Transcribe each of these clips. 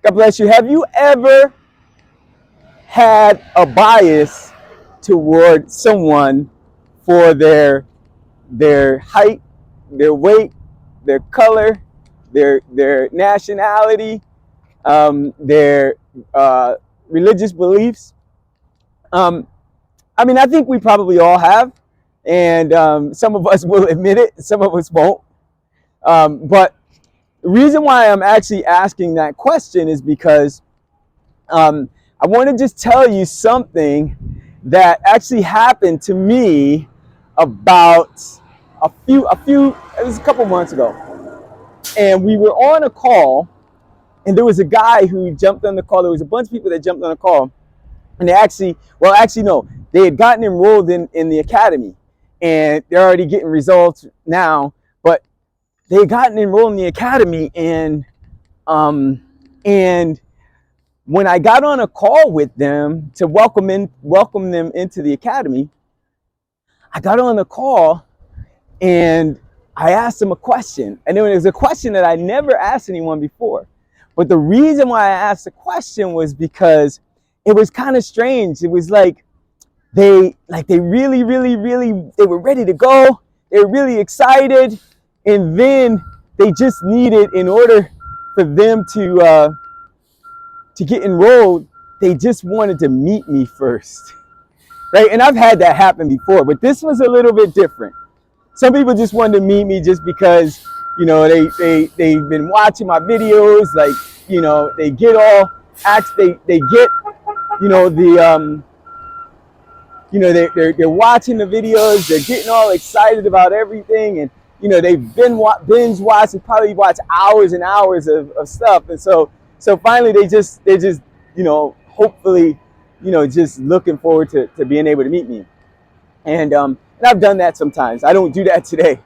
God bless you. Have you ever had a bias toward someone for their height, their weight, their color, their nationality, their religious beliefs? Um, I mean, I think we probably all have, and some of us will admit it, some of us won't. But the reason why I'm actually asking that question is because I want to just tell you something that actually happened to me about it was a couple months ago. And we were on a call, and there was a guy who jumped on the call. There was a bunch of people that jumped on the call, and no, they had gotten enrolled in the academy, and they're already getting results now, but they had gotten enrolled in the academy, and when I got on a call with them to welcome them into the academy, I got on the call and I asked them a question. And it was a question that I never asked anyone before. But the reason why I asked the question was because it was kind of strange. It was like they really, really, really, they were ready to go. They were really excited. And then they just needed, in order for them to get enrolled, they just wanted to meet me first, right? And I've had that happen before, but this was a little bit different. Some people just wanted to meet me just because, they've been watching my videos, like, they get all they get, they're watching the videos, they're getting all excited about everything, and they've been binge watching, probably watch hours and hours of stuff, and so finally they're just hopefully just looking forward to being able to meet me, and I've done that sometimes. I don't do that today,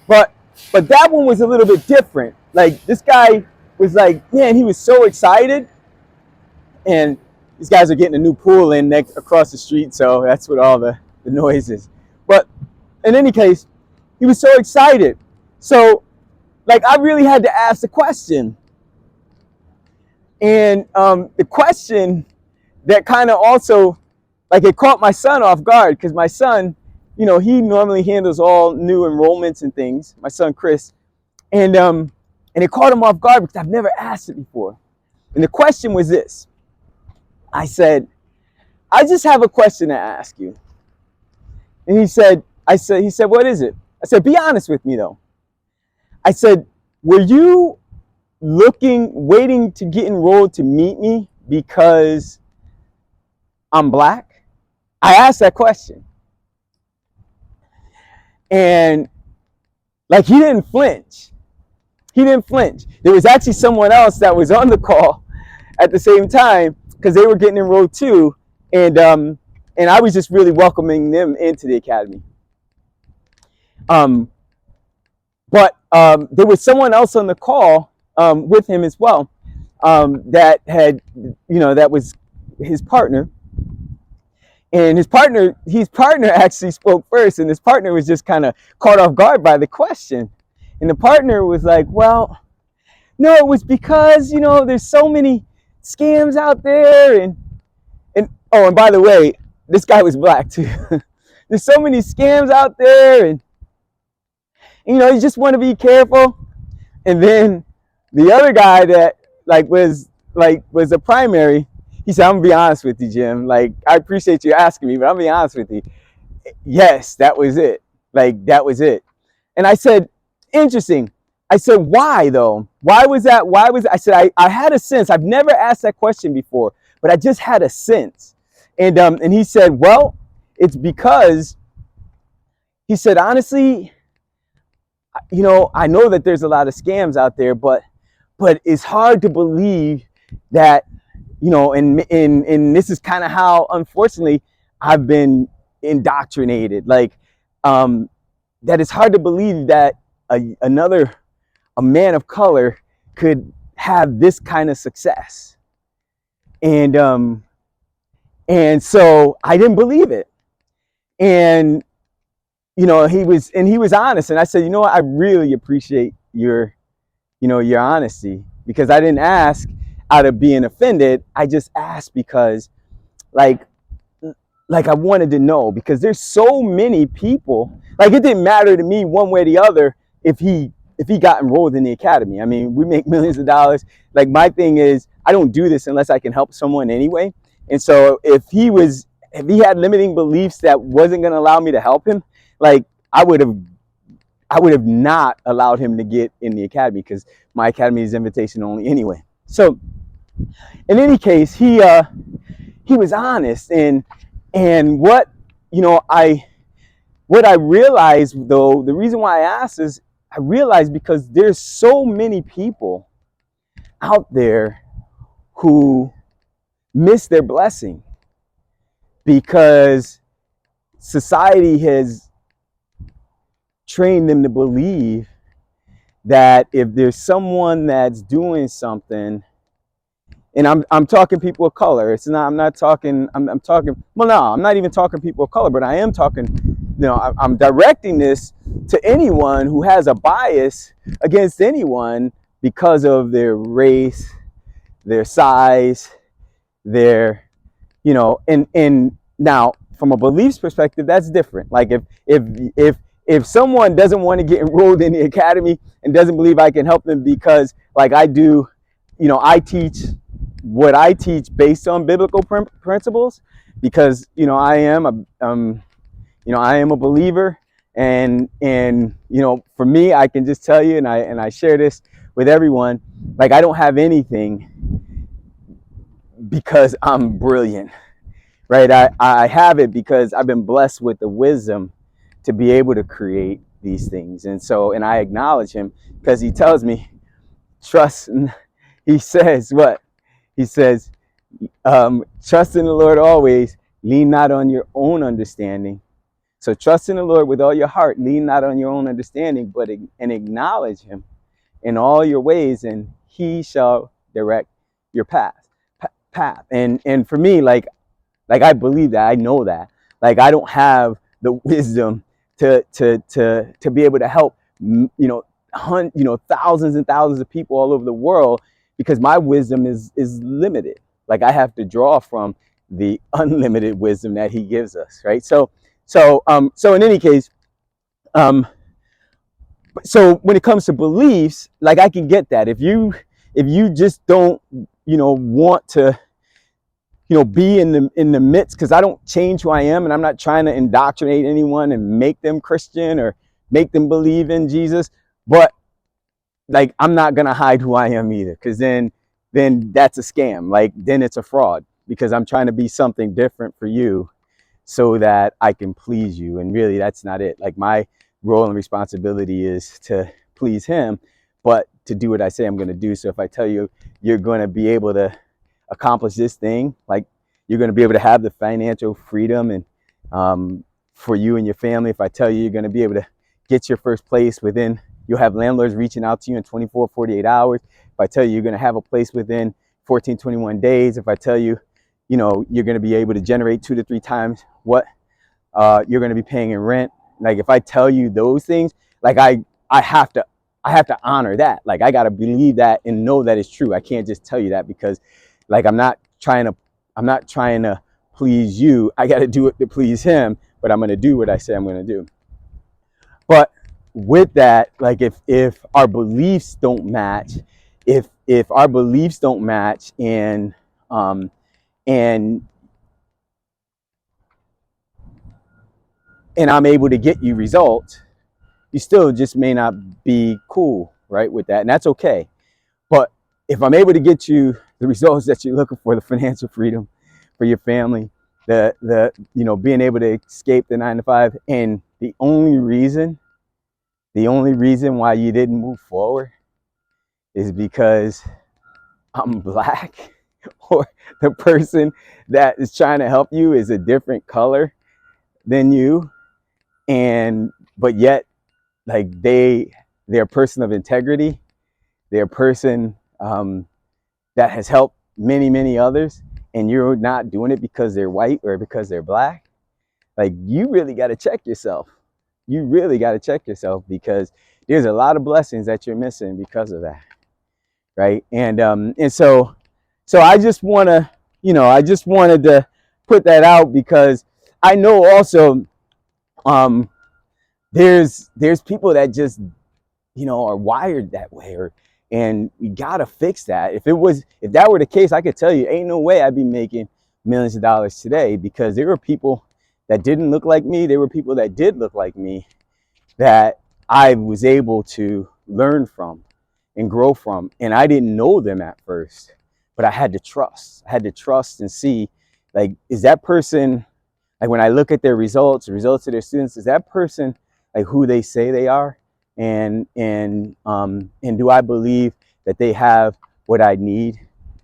but that one was a little bit different. Like, this guy was like, man, he was so excited, and these guys are getting a new pool in across the street, so that's what all the noise is. But in any case, he was so excited. So, like, I really had to ask the question. And the question that kind of also, like, it caught my son off guard, because my son, he normally handles all new enrollments and things, my son Chris. And it caught him off guard because I've never asked it before. And the question was this. I said, I just have a question to ask you. And he said, what is it? I said, be honest with me though. I said, were you waiting to get enrolled to meet me because I'm black? I asked that question. And like, he didn't flinch. There was actually someone else that was on the call at the same time, because they were getting enrolled too, and I was just really welcoming them into the academy. But there was someone else on the call with him as well, that had, that was his partner, and his partner actually spoke first, and his partner was just kind of caught off guard by the question, and the partner was like, well, no, it was because there's so many scams out there, and oh, and by the way, this guy was black too. There's so many scams out there, and you just want to be careful. And then the other guy that was a primary, he said, I'm gonna be honest with you, Jim. Like, I appreciate you asking me, but I'm gonna be honest with you. Yes, that was it. That was it. And I said, interesting. I said, why though? Why was that? I said, I had a sense. I've never asked that question before, but I just had a sense. And he said, well, it's because, he said, honestly, I know that there's a lot of scams out there, but it's hard to believe that, and this is kind of how, unfortunately, I've been indoctrinated. That it's hard to believe that a man of color could have this kind of success. And so I didn't believe it. And, he was honest. And I said, I really appreciate your honesty, because I didn't ask out of being offended. I just asked because like I wanted to know, because there's so many people. Like, it didn't matter to me one way or the other if he got enrolled in the academy. I mean, we make millions of dollars. Like, my thing is, I don't do this unless I can help someone anyway. And so if he had limiting beliefs that wasn't going to allow me to help him, like, I would have not allowed him to get in the academy, because my academy is invitation only anyway. So in any case, he was honest. And what, what I realized, though, the reason why I asked is, I realized because there's so many people out there who miss their blessing because society has trained them to believe that if there's someone that's doing something, and I'm talking people of color. It's not. I'm not talking. I'm talking. Well, no, I'm not even talking people of color. But I am talking. I'm directing this to anyone who has a bias against anyone because of their race, their size, their, and now from a beliefs perspective, that's different. Like, if someone doesn't want to get enrolled in the academy and doesn't believe I can help them because, like I do, I teach what I teach based on biblical principles, because I am a believer, and for me, I can just tell you, and I share this with everyone, like, I don't have anything because I'm brilliant, right? I have it because I've been blessed with the wisdom to be able to create these things. And I acknowledge him because he tells me, trust. He says what? He says, trust in the Lord always, lean not on your own understanding. So trust in the Lord with all your heart, lean not on your own understanding, and acknowledge him in all your ways, and he shall direct your path. And for me, like I believe that, I know that. Like, I don't have the wisdom to be able to help thousands and thousands of people all over the world, because my wisdom is limited. Like, I have to draw from the unlimited wisdom that he gives us, right? So in any case, so when it comes to beliefs, like, I can get that. If you just don't want to be in the midst, because I don't change who I am, and I'm not trying to indoctrinate anyone and make them Christian or make them believe in Jesus. But, like, I'm not gonna hide who I am either, because then that's a scam. Like, then it's a fraud, because I'm trying to be something different for you so that I can please you, and really that's not it. Like, my role and responsibility is to please him, but to do what I say I'm going to do. So if I tell you you're going to be able to accomplish this thing, like, you're going to be able to have the financial freedom and for you and your family, if I tell you you're going to be able to get your first place within, you'll have landlords reaching out to you in 24, 48 hours. If I tell you you're going to have a place within 14, 21 days, if I tell you, you're going to be able to generate 2 to 3 times what you're going to be paying in rent. Like, if I tell you those things, like, I have to honor that. Like, I got to believe that and know that it's true. I can't just tell you that because, like, I'm not trying to please you. I got to do it to please him, but I'm going to do what I say I'm going to do. But with that, like, if our beliefs don't match, if our beliefs don't match, and I'm able to get you results, you still just may not be cool, right, with that, and that's okay. But if I'm able to get you the results that you're looking for, the financial freedom for your family, the being able to escape the 9-to-5, and the only reason why you didn't move forward is because I'm black, or the person that is trying to help you is a different color than you, but yet, like, they're a person of integrity, they're a person that has helped many, many others, and you're not doing it because they're white or because they're black. Like, you really got to check yourself. You really got to check yourself, because there's a lot of blessings that you're missing because of that, right? And so So I just want to, I just wanted to put that out because I know also um, there's people that just are wired that way, and we gotta fix that. If that were the case, I could tell you, ain't no way I'd be making millions of dollars today, because there were people that didn't look like me. There were people that did look like me that I was able to learn from and grow from, and I didn't know them at first, but I had to trust. I had to trust and see, like, is that person, like when I look at their results, the results of their students, is that person like who they say they are? And do I believe that they have what I need?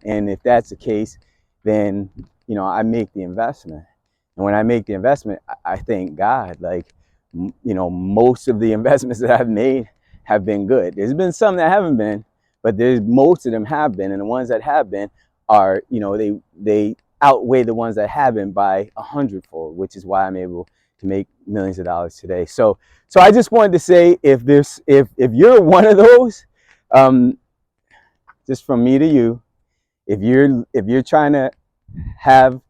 And if that's the case, then I make the investment. And when I make the investment, I thank God. Like, most of the investments that I've made have been good. There's been some that haven't been, but most of them have been, and the ones that have been are, they outweigh the ones that haven't by 100-fold, which is why I'm able to make millions of dollars today. So I just wanted to say, if you're one of those, just from me to you, if you're trying to have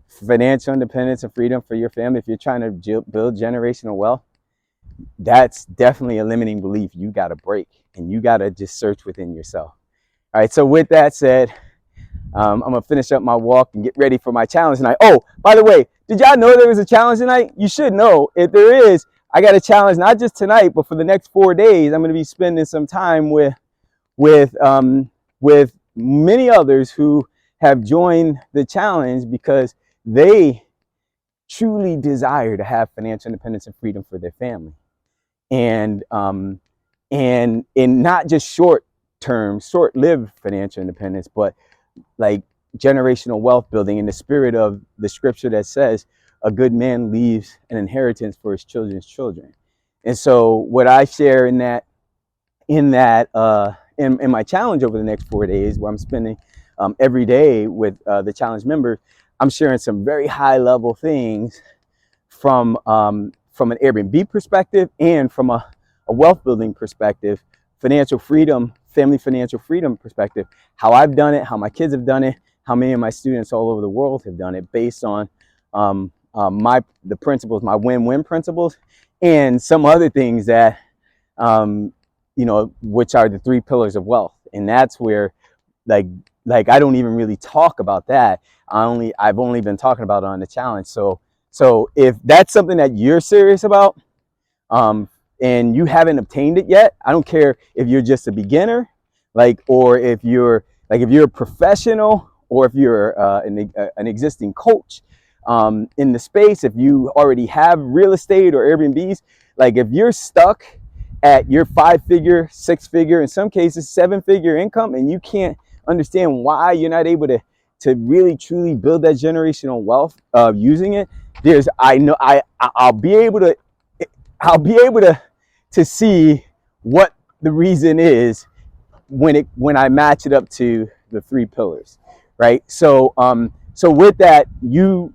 financial independence and freedom for your family, if you're trying to build generational wealth, that's definitely a limiting belief you got to break, and you got to just search within yourself. All right. So with that said, I'm gonna finish up my walk and get ready for my challenge tonight. Oh, by the way, did y'all know there was a challenge tonight? You should know. If there is, I got a challenge not just tonight, but for the next 4 days. I'm gonna be spending some time with many others who have joined the challenge because they truly desire to have financial independence and freedom for their family, and in not just short-lived financial independence, but like generational wealth building in the spirit of the scripture that says a good man leaves an inheritance for his children's children. And so what I share in my challenge over the next 4 days, where I'm spending every day with the challenge members, I'm sharing some very high level things from an Airbnb perspective and from a wealth building perspective, financial freedom, family financial freedom perspective, how I've done it, how my kids have done it, how many of my students all over the world have done it, based on the principles, my win-win principles, and some other things that which are the 3 pillars of wealth. And that's where like I don't even really talk about that. I've only been talking about it on the challenge. So if that's something that you're serious about, and you haven't obtained it yet, I don't care if you're just a beginner, or if you're a professional, or if you're an existing coach in the space, if you already have real estate or Airbnbs, like if you're stuck at your 5-figure, 6-figure, in some cases 7-figure income, and you can't understand why you're not able to really truly build that generational wealth using it, I'll be able to see what the reason is when I match it up to the 3 pillars, right? So with that, your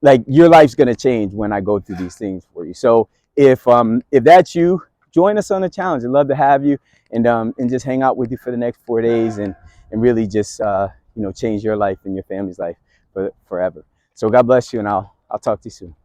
life's gonna change when I go through these things for you. So if that's you, join us on the challenge. I'd love to have you, and just hang out with you for the next 4 days, and really just change your life and your family's life forever. So God bless you, and I'll talk to you soon.